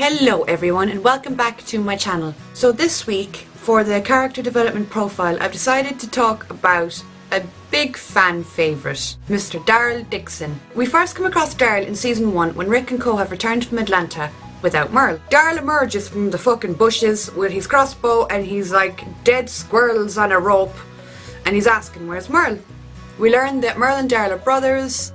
Hello everyone and welcome back to my channel. So this week, for the character development profile, I've decided to talk about a big fan favourite, Mr. Daryl Dixon. We first come across Daryl in season 1 when Rick and co have returned from Atlanta without Merle. Daryl emerges from the fucking bushes with his crossbow and he's like dead squirrels on a rope and he's asking where's Merle. We learn that Merle and Daryl are brothers.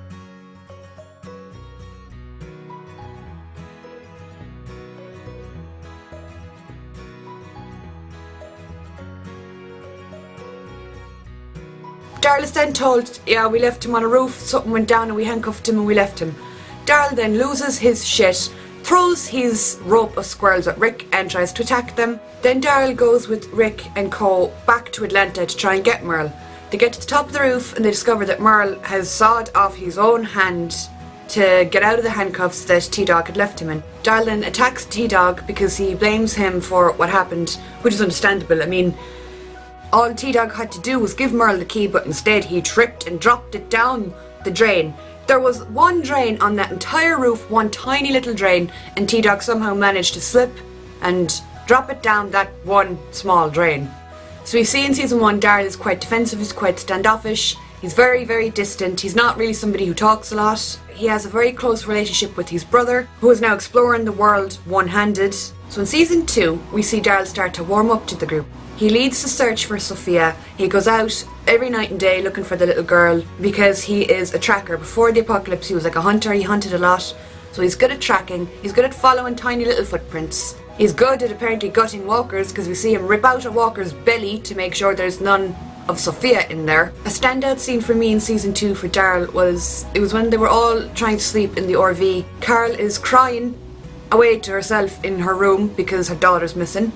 Daryl is then told, yeah, we left him on a roof, something went down and we handcuffed him and we left him. Daryl then loses his shit, throws his rope of squirrels at Rick and tries to attack them. Then Daryl goes with Rick and co back to Atlanta to try and get Merle. They get to the top of the roof and they discover that Merle has sawed off his own hand to get out of the handcuffs that T-Dog had left him in. Daryl then attacks T-Dog because he blames him for what happened, which is understandable. I mean, all T-Dog had to do was give Merle the key, but instead he tripped and dropped it down the drain. There was one drain on that entire roof, one tiny little drain, and T-Dog somehow managed to slip and drop it down that one small drain. So we see in season 1 Daryl is quite defensive, he's quite standoffish, he's very, very distant, he's not really somebody who talks a lot. He has a very close relationship with his brother, who is now exploring the world one-handed. So in season 2, we see Daryl start to warm up to the group. He leads the search for Sophia. He goes out every night and day looking for the little girl because he is a tracker. Before the apocalypse he was like a hunter, he hunted a lot. So he's good at tracking, he's good at following tiny little footprints. He's good at apparently gutting walkers because we see him rip out a walker's belly to make sure there's none of Sophia in there. A standout scene for me in season 2 for Daryl was when they were all trying to sleep in the RV. Carol is crying away to herself in her room because her daughter's missing.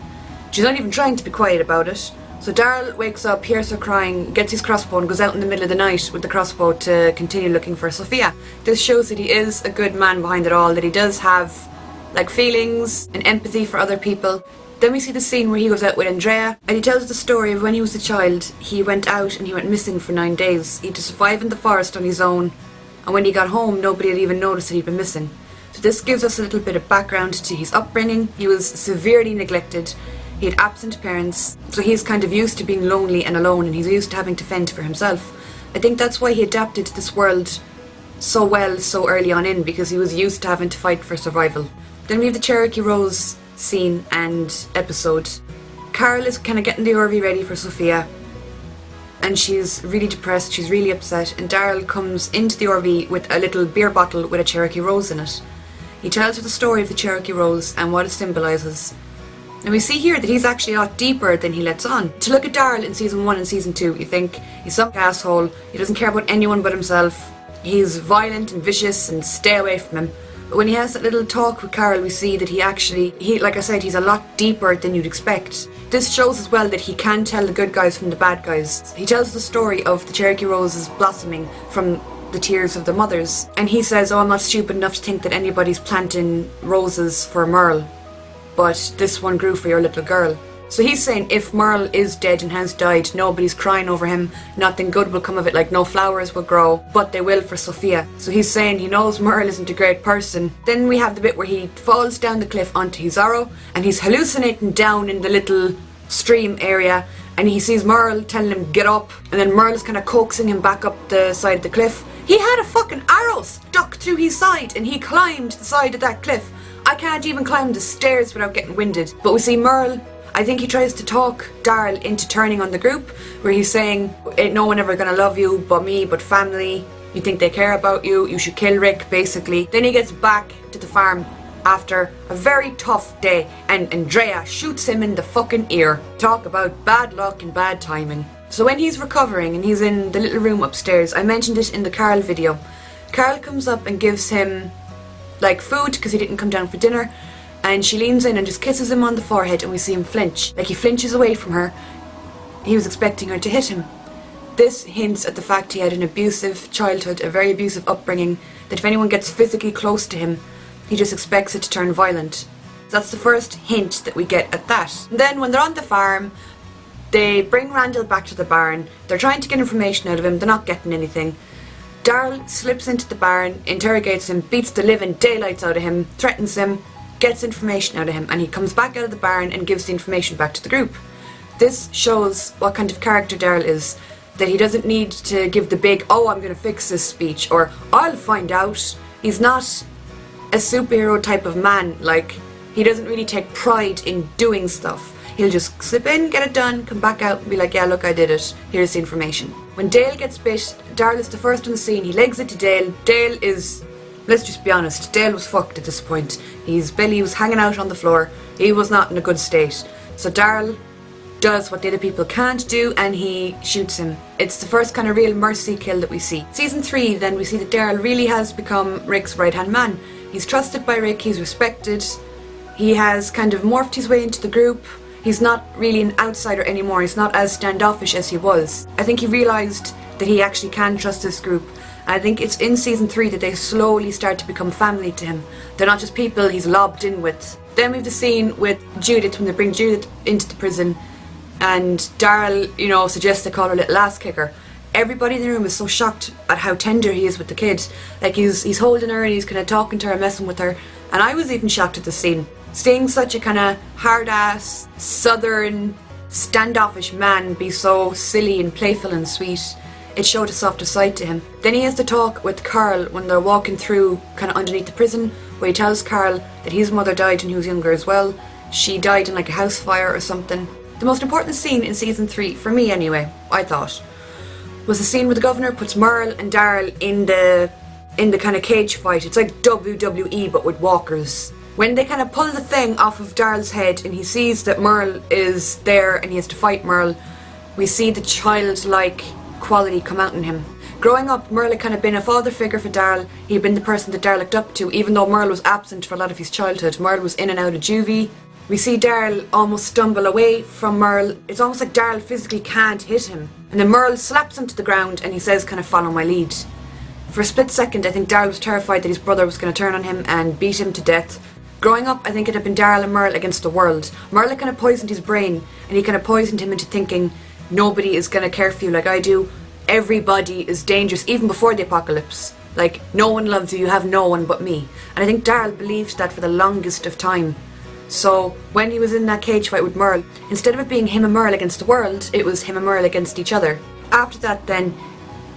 She's not even trying to be quiet about it. So Daryl wakes up, hears her crying, gets his crossbow and goes out in the middle of the night with the crossbow to continue looking for Sophia. This shows that he is a good man behind it all, that he does have like feelings and empathy for other people. Then we see the scene where he goes out with Andrea and he tells the story of when he was a child. He went out and he went missing for 9 days. He had to survive in the forest on his own, and when he got home nobody had even noticed that he'd been missing. So this gives us a little bit of background to his upbringing. He was severely neglected. He had absent parents, so he's kind of used to being lonely and alone, and he's used to having to fend for himself. I think that's why he adapted to this world so well so early on in, because he was used to having to fight for survival. Then we have the Cherokee Rose scene and episode. Carol is kind of getting the RV ready for Sophia, and she's really depressed, she's really upset, and Daryl comes into the RV with a little beer bottle with a Cherokee Rose in it. He tells her the story of the Cherokee Rose and what it symbolises. And we see here that he's actually a lot deeper than he lets on. To look at Daryl in season 1 and season 2, you think he's some asshole, he doesn't care about anyone but himself, he's violent and vicious and stay away from him. But when he has that little talk with Carol, we see that he like I said, he's a lot deeper than you'd expect. This shows as well that he can tell the good guys from the bad guys. He tells the story of the Cherokee Roses blossoming from the tears of the mothers. And he says, oh, I'm not stupid enough to think that anybody's planting roses for Merle, but this one grew for your little girl. So he's saying if Merle is dead and has died, nobody's crying over him, nothing good will come of it, like no flowers will grow, but they will for Sophia. So he's saying he knows Merle isn't a great person. Then we have the bit where he falls down the cliff onto his arrow and he's hallucinating down in the little stream area, and he sees Merle telling him get up, and then Merle is kind of coaxing him back up the side of the cliff. He had a fucking arrow stuck through his side and he climbed the side of that cliff. I can't even climb the stairs without getting winded. But we see Merle, I think he tries to talk Daryl into turning on the group, where he's saying, ain't no one ever gonna love you but me, but family, you think they care about you, you should kill Rick, basically. Then he gets back to the farm after a very tough day, and Andrea shoots him in the fucking ear. Talk about bad luck and bad timing. So when he's recovering and he's in the little room upstairs, I mentioned it in the Carl video, Carl comes up and gives him like food because he didn't come down for dinner, and she leans in and just kisses him on the forehead, and we see him flinch. Like he flinches away from her. He was expecting her to hit him. This hints at the fact he had an abusive childhood, a very abusive upbringing, that if anyone gets physically close to him, he just expects it to turn violent. That's the first hint that we get at that. And then when they're on the farm, they bring Randall back to the barn. They're trying to get information out of him, they're not getting anything. Daryl slips into the barn, interrogates him, beats the living daylights out of him, threatens him, gets information out of him, and he comes back out of the barn and gives the information back to the group. This shows what kind of character Daryl is, that he doesn't need to give the big, oh, I'm going to fix this speech, or I'll find out. He's not a superhero type of man. Like, he doesn't really take pride in doing stuff. He'll just slip in, get it done, come back out and be like, yeah, look, I did it. Here's the information. When Dale gets bit, Daryl is the first on the scene. He legs it to Dale. Dale is, let's just be honest, Dale was fucked at this point. His belly was hanging out on the floor. He was not in a good state. So Daryl does what the other people can't do, and he shoots him. It's the first kind of real mercy kill that we see. Season 3, then we see that Daryl really has become Rick's right-hand man. He's trusted by Rick, he's respected, he has kind of morphed his way into the group. He's not really an outsider anymore, he's not as standoffish as he was. I think he realised that he actually can trust this group. And I think it's in Season 3 that they slowly start to become family to him. They're not just people he's lobbed in with. Then we have the scene with Judith, when they bring Judith into the prison, and Daryl, suggests they call her little ass kicker. Everybody in the room is so shocked at how tender he is with the kid. Like, he's holding her and he's kind of talking to her, messing with her. And I was even shocked at the scene. Seeing such a kind of hard-ass, southern, standoffish man be so silly and playful and sweet, it showed a softer side to him. Then he has to talk with Carl when they're walking through kind of underneath the prison, where he tells Carl that his mother died when he was younger as well. She died in like a house fire or something. The most important scene in Season 3, for me anyway, I thought, was the scene where the governor puts Merle and Daryl in the kind of cage fight. It's like WWE but with walkers. When they kind of pull the thing off of Daryl's head and he sees that Merle is there and he has to fight Merle, we see the childlike quality come out in him. Growing up, Merle had kind of been a father figure for Daryl. He'd been the person that Daryl looked up to, even though Merle was absent for a lot of his childhood. Merle was in and out of juvie. We see Daryl almost stumble away from Merle. It's almost like Daryl physically can't hit him. And then Merle slaps him to the ground and he says, kind of, follow my lead. For a split second, I think Daryl was terrified that his brother was going to turn on him and beat him to death. Growing up, I think it had been Daryl and Merle against the world. Merle kind of poisoned his brain, and he kind of poisoned him into thinking nobody is going to care for you like I do. Everybody is dangerous, even before the apocalypse. Like, no one loves you, you have no one but me. And I think Daryl believed that for the longest of time. So when he was in that cage fight with Merle, instead of it being him and Merle against the world, it was him and Merle against each other. After that then,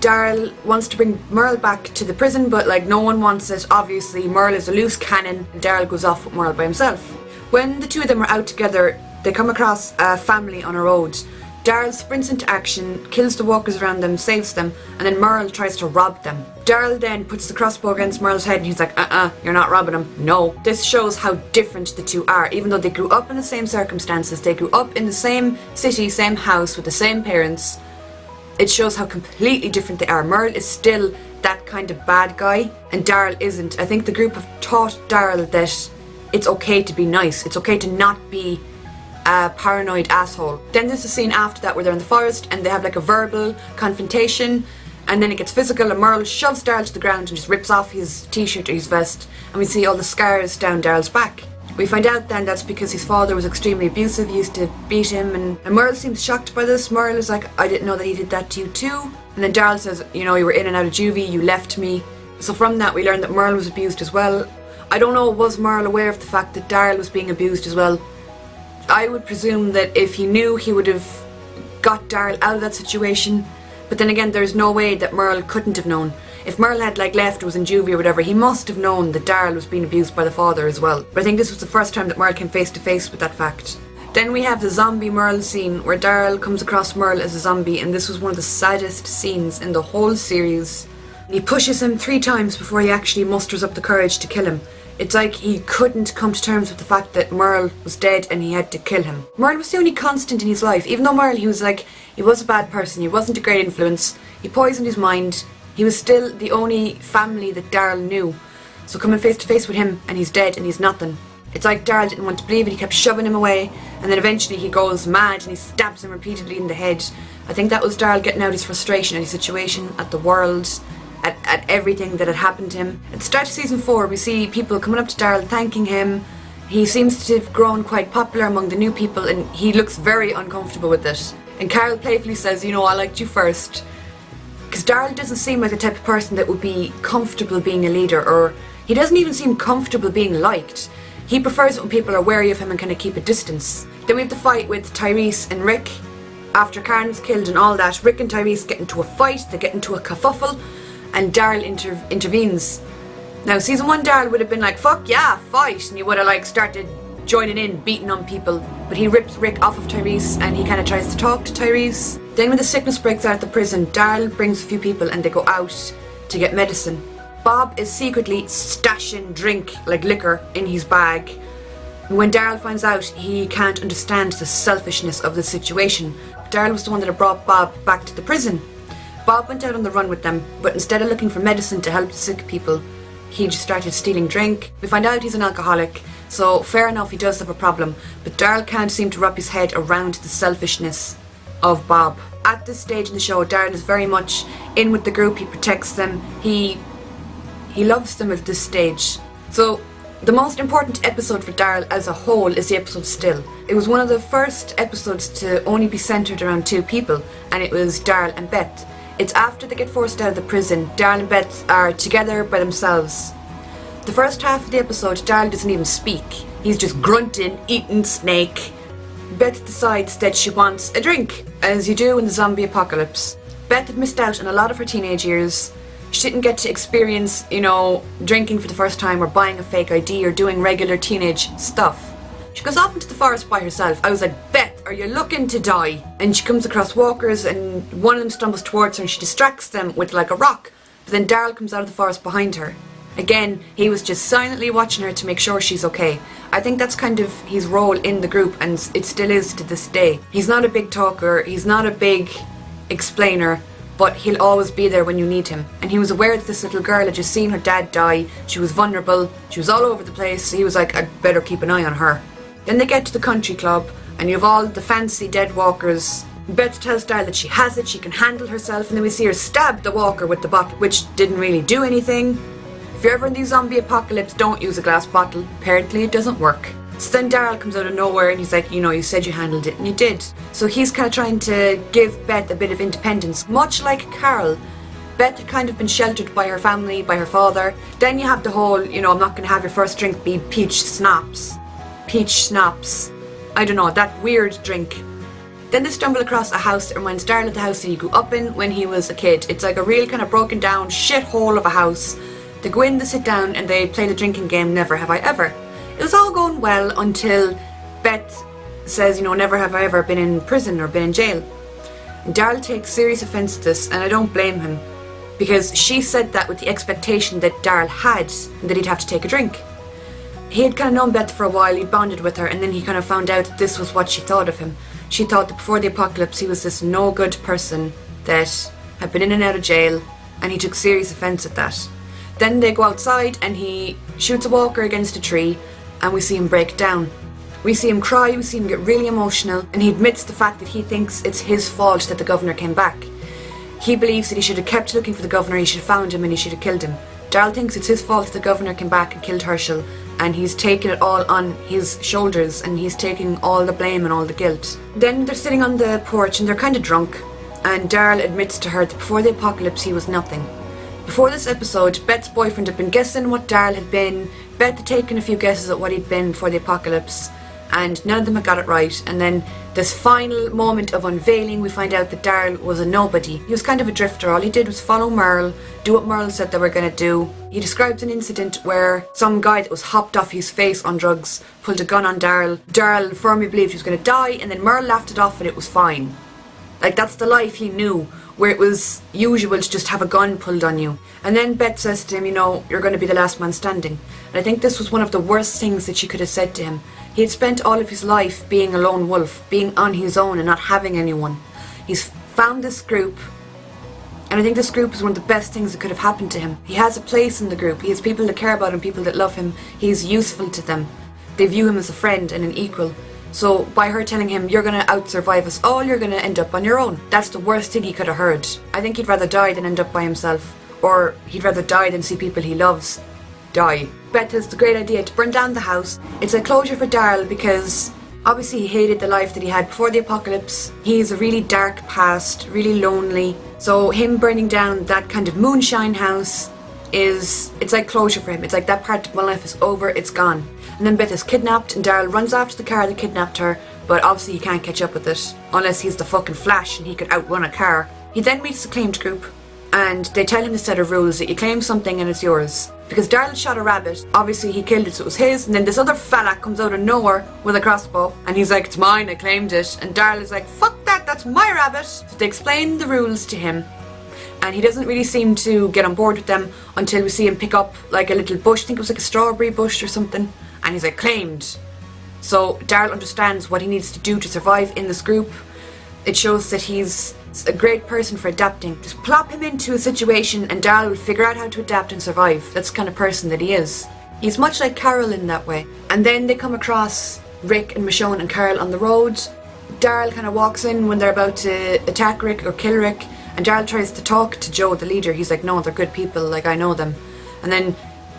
Daryl wants to bring Merle back to the prison, but like no one wants it. Obviously, Merle is a loose cannon, and Daryl goes off with Merle by himself. When the two of them are out together, they come across a family on a road. Daryl sprints into action, kills the walkers around them, saves them, and then Merle tries to rob them. Daryl then puts the crossbow against Merle's head and he's like, you're not robbing him. No. This shows how different the two are. Even though they grew up in the same circumstances, they grew up in the same city, same house, with the same parents, it shows how completely different they are. Merle is still that kind of bad guy, and Daryl isn't. I think the group have taught Daryl that it's okay to be nice. It's okay to not be a paranoid asshole. Then there's a scene after that where they're in the forest and they have like a verbal confrontation, and then it gets physical and Merle shoves Daryl to the ground and just rips off his t-shirt or his vest, and we see all the scars down Daryl's back. We find out then that's because his father was extremely abusive. He used to beat him, and Merle seems shocked by this. Merle is like, I didn't know that he did that to you too. And then Daryl says, you were in and out of juvie, you left me. So from that we learn that Merle was abused as well. I don't know, was Merle aware of the fact that Daryl was being abused as well? I would presume that if he knew, he would have got Daryl out of that situation. But then again, there's no way that Merle couldn't have known. If Merle had left or was in juvie or whatever, he must have known that Daryl was being abused by the father as well. But I think this was the first time that Merle came face to face with that fact. Then we have the zombie Merle scene where Daryl comes across Merle as a zombie, and this was one of the saddest scenes in the whole series. He pushes him 3 times before he actually musters up the courage to kill him. It's like he couldn't come to terms with the fact that Merle was dead and he had to kill him. Merle was the only constant in his life. Even though Merle, he was a bad person, he wasn't a great influence, he poisoned his mind, he was still the only family that Daryl knew. So coming face to face with him and he's dead and he's nothing. It's like Daryl didn't want to believe it, he kept shoving him away, and then eventually he goes mad and he stabs him repeatedly in the head. I think that was Daryl getting out his frustration at his situation, at the world, at everything that had happened to him. At the start of season 4, we see people coming up to Daryl thanking him. He seems to have grown quite popular among the new people and he looks very uncomfortable with it. And Carol playfully says, I liked you first. Because Daryl doesn't seem like the type of person that would be comfortable being a leader, or he doesn't even seem comfortable being liked. He prefers it when people are wary of him and kind of keep a distance. Then we have the fight with Tyrese and Rick. After Karen's killed and all that, Rick and Tyrese get into a fight, they get into a kerfuffle, and Daryl intervenes. Now, season 1 Daryl would have been like, fuck yeah, fight, and you would have like started joining in, beating on people. But he rips Rick off of Tyrese and he kind of tries to talk to Tyrese. Then when the sickness breaks out at the prison, Daryl brings a few people and they go out to get medicine. Bob is secretly stashing drink, like liquor, in his bag. When Daryl finds out, he can't understand the selfishness of the situation. Daryl was the one that had brought Bob back to the prison. Bob went out on the run with them, but instead of looking for medicine to help the sick people, he just started stealing drink. We find out he's an alcoholic, so fair enough, he does have a problem, but Daryl can't seem to wrap his head around the selfishness of Bob. At this stage in the show, Daryl is very much in with the group, he protects them, he loves them at this stage. So the most important episode for Daryl as a whole is the episode Still. It was one of the first episodes to only be centred around 2 people, and it was Daryl and Beth. It's after they get forced out of the prison. Daryl and Beth are together by themselves. The first half of the episode, Daryl doesn't even speak. He's just grunting, eating snake. Beth decides that she wants a drink, as you do in the zombie apocalypse. Beth had missed out on a lot of her teenage years. She didn't get to experience, drinking for the first time or buying a fake ID or doing regular teenage stuff. She goes off into the forest by herself. I was like, Beth, are you looking to die? And she comes across walkers and one of them stumbles towards her and she distracts them with like a rock. But then Daryl comes out of the forest behind her. Again, he was just silently watching her to make sure she's okay. I think that's kind of his role in the group, and it still is to this day. He's not a big talker, he's not a big explainer, but he'll always be there when you need him. And he was aware that this little girl had just seen her dad die. She was vulnerable, she was all over the place, so he was like, I'd better keep an eye on her. Then they get to the country club, and you have all the fancy dead walkers. Beth tells Daryl that she has it, she can handle herself, and then we see her stab the walker with the bottle, which didn't really do anything. If you're ever in the zombie apocalypse, don't use a glass bottle. Apparently it doesn't work. So then Daryl comes out of nowhere and he's like, you said you handled it, and you did. So he's kind of trying to give Beth a bit of independence. Much like Carol, Beth had kind of been sheltered by her family, by her father. Then you have the whole, I'm not going to have your first drink be peach schnapps. Peach schnapps. I don't know, that weird drink. Then they stumble across a house that reminds Daryl of the house that he grew up in when he was a kid. It's like a real kind of broken down shithole of a house. They go in, they sit down, and they play the drinking game, Never Have I Ever. It was all going well until Beth says, never have I ever been in prison or been in jail. And Daryl takes serious offence to this, and I don't blame him, because she said that with the expectation that Daryl had, and that he'd have to take a drink. He had kind of known Beth for a while, he'd bonded with her, and then he kind of found out that this was what she thought of him. She thought that before the apocalypse he was this no good person that had been in and out of jail, and he took serious offence at that. Then they go outside and he shoots a walker against a tree and we see him break down. We see him cry, we see him get really emotional, and he admits the fact that he thinks it's his fault that the governor came back. He believes that he should have kept looking for the governor, he should have found him and he should have killed him. Daryl thinks it's his fault that the governor came back and killed Herschel, and he's taken it all on his shoulders and he's taking all the blame and all the guilt. Then they're sitting on the porch and they're kind of drunk, and Daryl admits to her that before the apocalypse he was nothing. Before this episode, Beth's boyfriend had been guessing what Daryl had been. Beth had taken a few guesses at what he'd been before the apocalypse, and none of them had got it right. And then this final moment of unveiling, we find out that Daryl was a nobody. He was kind of a drifter. All he did was follow Merle, do what Merle said they were going to do. He describes an incident where some guy that was hopped off his face on drugs pulled a gun on Daryl. Daryl firmly believed he was going to die, and then Merle laughed it off and it was fine. Like, that's the life he knew, where it was usual to just have a gun pulled on you. And then Beth says to him, you're going to be the last man standing. And I think this was one of the worst things that she could have said to him. He had spent all of his life being a lone wolf, being on his own and not having anyone. He's found this group, and I think this group is one of the best things that could have happened to him. He has a place in the group. He has people that care about him, people that love him. He's useful to them. They view him as a friend and an equal. So by her telling him, you're going to out-survive us all, you're going to end up on your own. That's the worst thing he could have heard. I think he'd rather die than end up by himself. Or he'd rather die than see people he loves die. Beth has the great idea to burn down the house. It's a closure for Daryl because obviously he hated the life that he had before the apocalypse. He has a really dark past, really lonely. So him burning down that kind of moonshine house it's like closure for him. It's like that part of my life is over, it's gone. And then Beth is kidnapped and Daryl runs after the car that kidnapped her, but obviously he can't catch up with it unless he's the fucking Flash and he could outrun a car. He then meets the claimed group and they tell him a set of rules that you claim something and it's yours. Because Daryl shot a rabbit, obviously he killed it so it was his, and then this other fella comes out of nowhere with a crossbow and he's like, it's mine, I claimed it. And Daryl is like, fuck that, that's my rabbit. So they explain the rules to him and he doesn't really seem to get on board with them until we see him pick up like a little bush, I think it was like a strawberry bush or something, and he's like, claimed. So Daryl understands what he needs to do to survive in this group. It shows that he's a great person for adapting. Just plop him into a situation and Daryl will figure out how to adapt and survive. That's the kind of person that he is. He's much like Carol in that way. And then they come across Rick and Michonne and Carol on the road. Daryl kind of walks in when they're about to attack Rick or kill Rick, and Daryl tries to talk to Joe, the leader. He's like, no, they're good people, like I know them. And then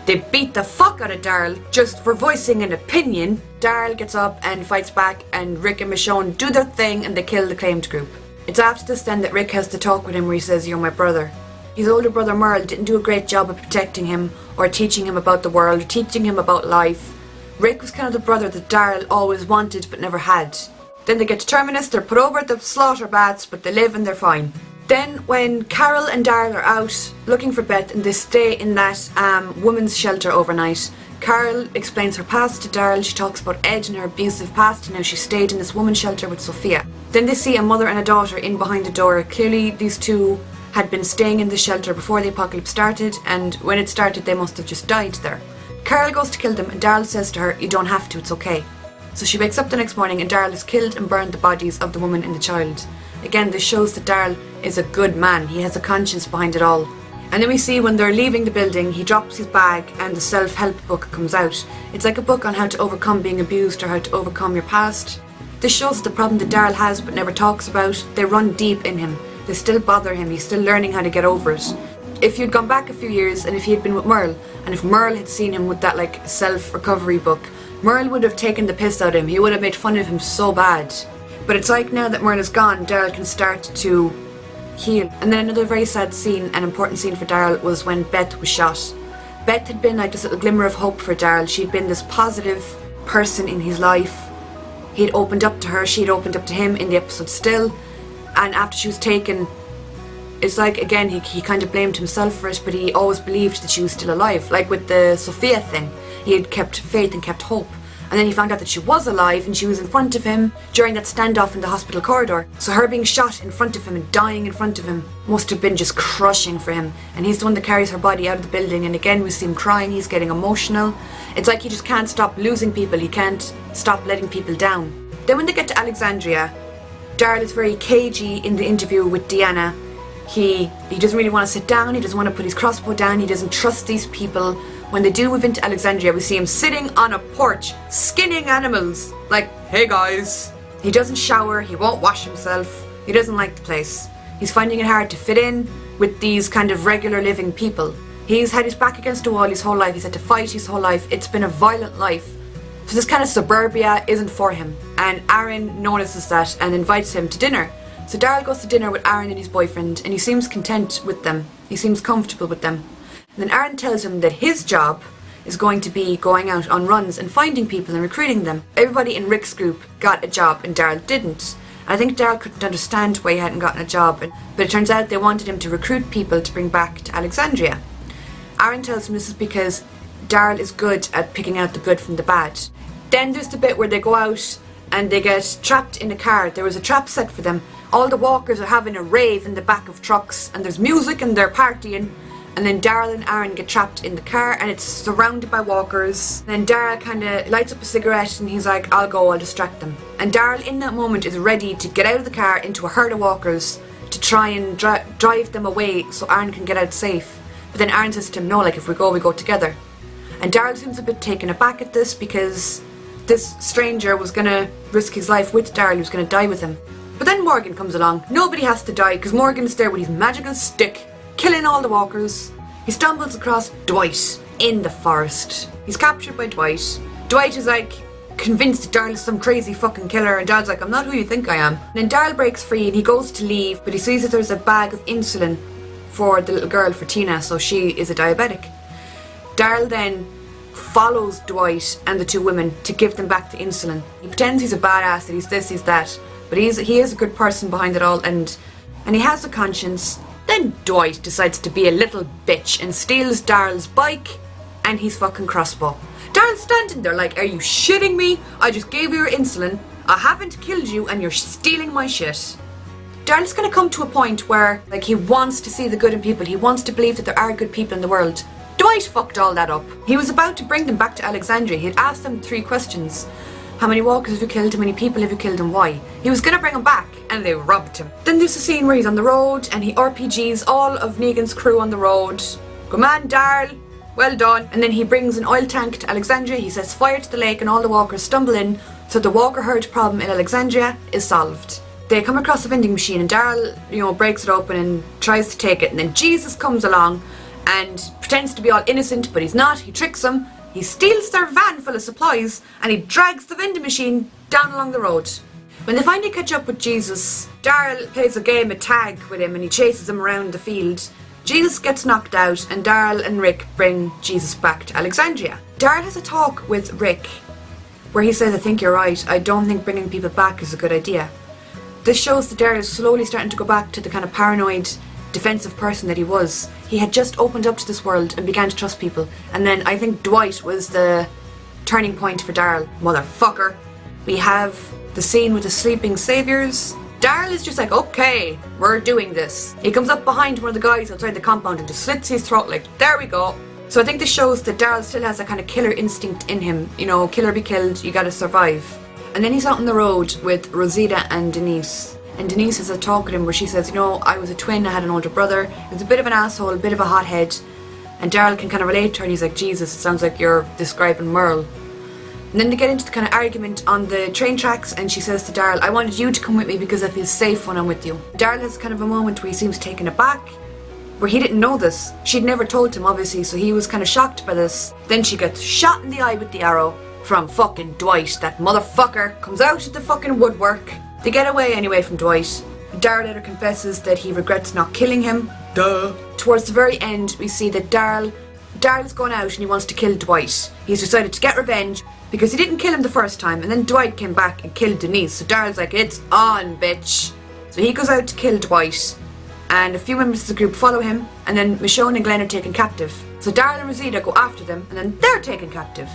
they beat the fuck out of Daryl just for voicing an opinion. Daryl gets up and fights back and Rick and Michonne do their thing and they kill the claimed group. It's after this then that Rick has to talk with him where he says, you're my brother. His older brother Merle didn't do a great job of protecting him or teaching him about the world or teaching him about life. Rick was kind of the brother that Daryl always wanted but never had. Then they get to Terminus, they're put over at the slaughter baths, but they live and they're fine. Then when Carol and Daryl are out looking for Beth and they stay in that women's shelter overnight, Carol explains her past to Daryl. She talks about Ed and her abusive past and how she stayed in this women's shelter with Sophia. Then they see a mother and a daughter in behind the door. Clearly these two had been staying in the shelter before the apocalypse started, and when it started they must have just died there. Carol goes to kill them and Daryl says to her, you don't have to, it's okay. So she wakes up the next morning and Daryl has killed and burned the bodies of the woman and the child. Again, this shows that Daryl is a good man. He has a conscience behind it all. And then we see when they're leaving the building, he drops his bag and the self-help book comes out. It's like a book on how to overcome being abused or how to overcome your past. This shows the problem that Daryl has but never talks about. They run deep in him. They still bother him. He's still learning how to get over it. If you'd gone back a few years and if he had been with Merle, and if Merle had seen him with that like self-recovery book, Merle would have taken the piss out of him. He would have made fun of him so bad. But it's like now that Merle is gone, Daryl can start to heal. And then another very sad scene, an important scene for Daryl, was when Beth was shot. Beth had been like this little glimmer of hope for Daryl. She'd been this positive person in his life. He'd opened up to her, she'd opened up to him in the episode still. And after she was taken, it's like, again, he kind of blamed himself for it, but he always believed that she was still alive. Like with the Sophia thing, he had kept faith and kept hope. And then he found out that she was alive and she was in front of him during that standoff in the hospital corridor. So her being shot in front of him and dying in front of him must have been just crushing for him. And he's the one that carries her body out of the building, and again we see him crying, he's getting emotional. It's like he just can't stop losing people, he can't stop letting people down. Then when they get to Alexandria, Daryl is very cagey in the interview with Deanna. He doesn't really want to sit down, he doesn't want to put his crossbow down, he doesn't trust these people. When they do move into Alexandria, we see him sitting on a porch, skinning animals. Like, hey guys. He doesn't shower, he won't wash himself, he doesn't like the place. He's finding it hard to fit in with these kind of regular living people. He's had his back against a wall his whole life, he's had to fight his whole life, it's been a violent life. So this kind of suburbia isn't for him. And Aaron notices that and invites him to dinner. So Daryl goes to dinner with Aaron and his boyfriend, and he seems content with them. He seems comfortable with them. And then Aaron tells him that his job is going to be going out on runs and finding people and recruiting them. Everybody in Rick's group got a job and Daryl didn't. I think Daryl couldn't understand why he hadn't gotten a job, but it turns out they wanted him to recruit people to bring back to Alexandria. Aaron tells him this is because Daryl is good at picking out the good from the bad. Then there's the bit where they go out and they get trapped in a car. There was a trap set for them. All the walkers are having a rave in the back of trucks and there's music and they're partying. And then Daryl and Aaron get trapped in the car and it's surrounded by walkers. And then Daryl kind of lights up a cigarette and he's like, I'll go, I'll distract them. And Daryl in that moment is ready to get out of the car into a herd of walkers to try and drive them away so Aaron can get out safe. But then Aaron says to him, no, like if we go together. And Daryl seems a bit taken aback at this because this stranger was going to risk his life with Daryl, he was going to die with him. But then Morgan comes along. Nobody has to die because Morgan's there with his magical stick, killing all the walkers. He stumbles across Dwight in the forest. He's captured by Dwight. Dwight is like convinced Daryl is some crazy fucking killer and Dad's like, I'm not who you think I am. And then Daryl breaks free and he goes to leave, but he sees that there's a bag of insulin for the little girl, for Tina, so she is a diabetic. Daryl then follows Dwight and the two women to give them back the insulin. He pretends he's a badass, that he's this, he's that, but he is a good person behind it all, and he has a conscience. Then Dwight decides to be a little bitch and steals Daryl's bike and his fucking crossbow. Daryl's standing there like, are you shitting me? I just gave you your insulin, I haven't killed you, and you're stealing my shit. Daryl's gonna come to a point where, like, he wants to see the good in people, he wants to believe that there are good people in the world. Dwight fucked all that up. He was about to bring them back to Alexandria. He'd asked them 3 questions. How many walkers have you killed? How many people have you killed and why? He was gonna bring them back and they robbed him. Then there's a scene where he's on the road and he RPGs all of Negan's crew on the road. Good man, Daryl. Well done. And then he brings an oil tank to Alexandria. He sets fire to the lake and all the walkers stumble in. So the walker herd problem in Alexandria is solved. They come across a vending machine and Daryl, breaks it open and tries to take it. And then Jesus comes along and pretends to be all innocent, but he's not. He tricks them. He steals their van full of supplies and he drags the vending machine down along the road. When they finally catch up with Jesus, Daryl plays a game of tag with him and he chases him around the field. Jesus gets knocked out and Daryl and Rick bring Jesus back to Alexandria. Daryl has a talk with Rick where he says, I think you're right. I don't think bringing people back is a good idea. This shows that Daryl is slowly starting to go back to the kind of paranoid, defensive person that he was. He had just opened up to this world and began to trust people. And then I think Dwight was the turning point for Daryl. Motherfucker. We have the scene with the sleeping saviors. Daryl is just like, okay, we're doing this. He comes up behind one of the guys outside the compound and just slits his throat like, there we go. So I think this shows that Daryl still has that kind of killer instinct in him. Kill or be killed, you gotta survive. And then he's out on the road with Rosita and Denise. And Denise has a talk with him where she says, I was a twin, I had an older brother. He was a bit of an asshole, a bit of a hothead. And Daryl can kind of relate to her and he's like, Jesus, it sounds like you're describing Merle. And then they get into the kind of argument on the train tracks and she says to Daryl, I wanted you to come with me because I feel safe when I'm with you. Daryl has kind of a moment where he seems taken aback, where he didn't know this. She'd never told him, obviously, so he was kind of shocked by this. Then she gets shot in the eye with the arrow from fucking Dwight. That motherfucker comes out of the fucking woodwork. They get away anyway from Dwight. Daryl later confesses that he regrets not killing him. Duh. Towards the very end, we see that Daryl's gone out and he wants to kill Dwight. He's decided to get revenge because he didn't kill him the first time and then Dwight came back and killed Denise. So Daryl's like, it's on, bitch. So he goes out to kill Dwight and a few members of the group follow him and then Michonne and Glenn are taken captive. So Daryl and Rosita go after them and then they're taken captive.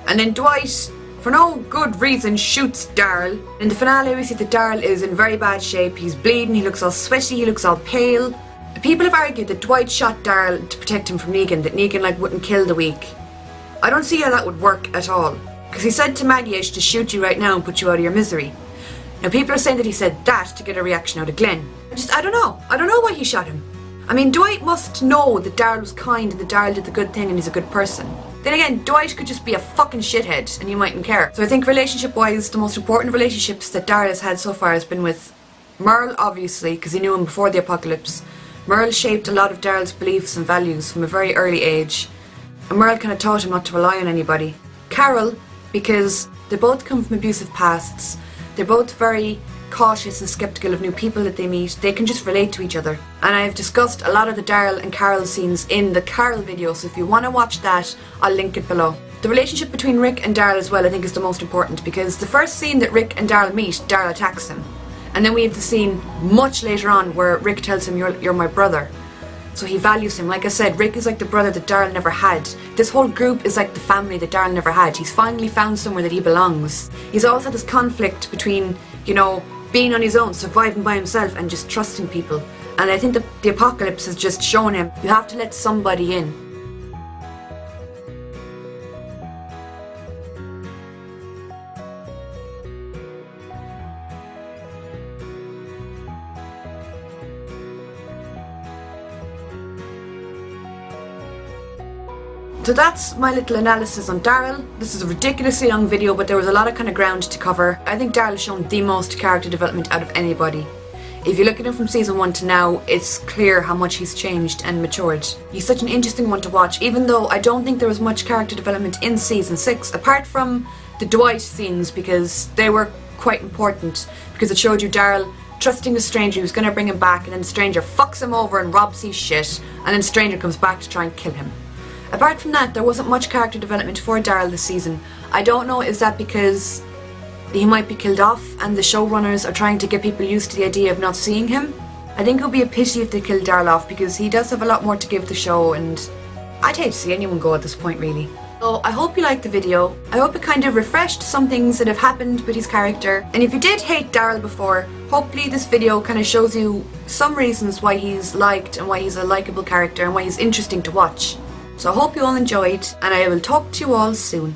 And then Dwight, for no good reason, shoots Daryl. In the finale, we see that Daryl is in very bad shape. He's bleeding, he looks all sweaty, he looks all pale. People have argued that Dwight shot Daryl to protect him from Negan, that Negan wouldn't kill the weak. I don't see how that would work at all. Because he said to Maggie, I should just shoot you right now and put you out of your misery. Now people are saying that he said that to get a reaction out of Glenn. I don't know. I don't know why he shot him. I mean, Dwight must know that Daryl was kind and that Daryl did the good thing and he's a good person. Then again, Dwight could just be a fucking shithead and you mightn't care. So I think relationship-wise, the most important relationships that Daryl has had so far has been with Merle, obviously, because he knew him before the apocalypse. Merle shaped a lot of Daryl's beliefs and values from a very early age. And Merle kind of taught him not to rely on anybody. Carol, because they both come from abusive pasts. They're both very cautious and skeptical of new people that they meet. They can just relate to each other. And I've discussed a lot of the Daryl and Carol scenes in the Carol video, so if you want to watch that, I'll link it below. The relationship between Rick and Daryl as well I think is the most important, because the first scene that Rick and Daryl meet, Daryl attacks him. And then we have the scene much later on where Rick tells him, you're my brother. So he values him. Like I said, Rick is like the brother that Daryl never had. This whole group is like the family that Daryl never had. He's finally found somewhere that he belongs. He's always had this conflict between, being on his own, surviving by himself and just trusting people. And I think the apocalypse has just shown him, you have to let somebody in. So that's my little analysis on Daryl. This is a ridiculously long video, but there was a lot of kind of ground to cover. I think Daryl has shown the most character development out of anybody. If you look at him from season 1 to now, it's clear how much he's changed and matured. He's such an interesting one to watch, even though I don't think there was much character development in season 6, apart from the Dwight scenes, because they were quite important, because it showed you Daryl trusting the stranger who's going to bring him back, and then the stranger fucks him over and robs his shit, and then the stranger comes back to try and kill him. Apart from that, there wasn't much character development for Daryl this season. I don't know, is that because he might be killed off and the showrunners are trying to get people used to the idea of not seeing him? I think it would be a pity if they killed Daryl off, because he does have a lot more to give the show, and I'd hate to see anyone go at this point, really. So I hope you liked the video. I hope it kind of refreshed some things that have happened with his character. And if you did hate Daryl before, hopefully this video kind of shows you some reasons why he's liked and why he's a likeable character and why he's interesting to watch. So I hope you all enjoyed, and I will talk to you all soon.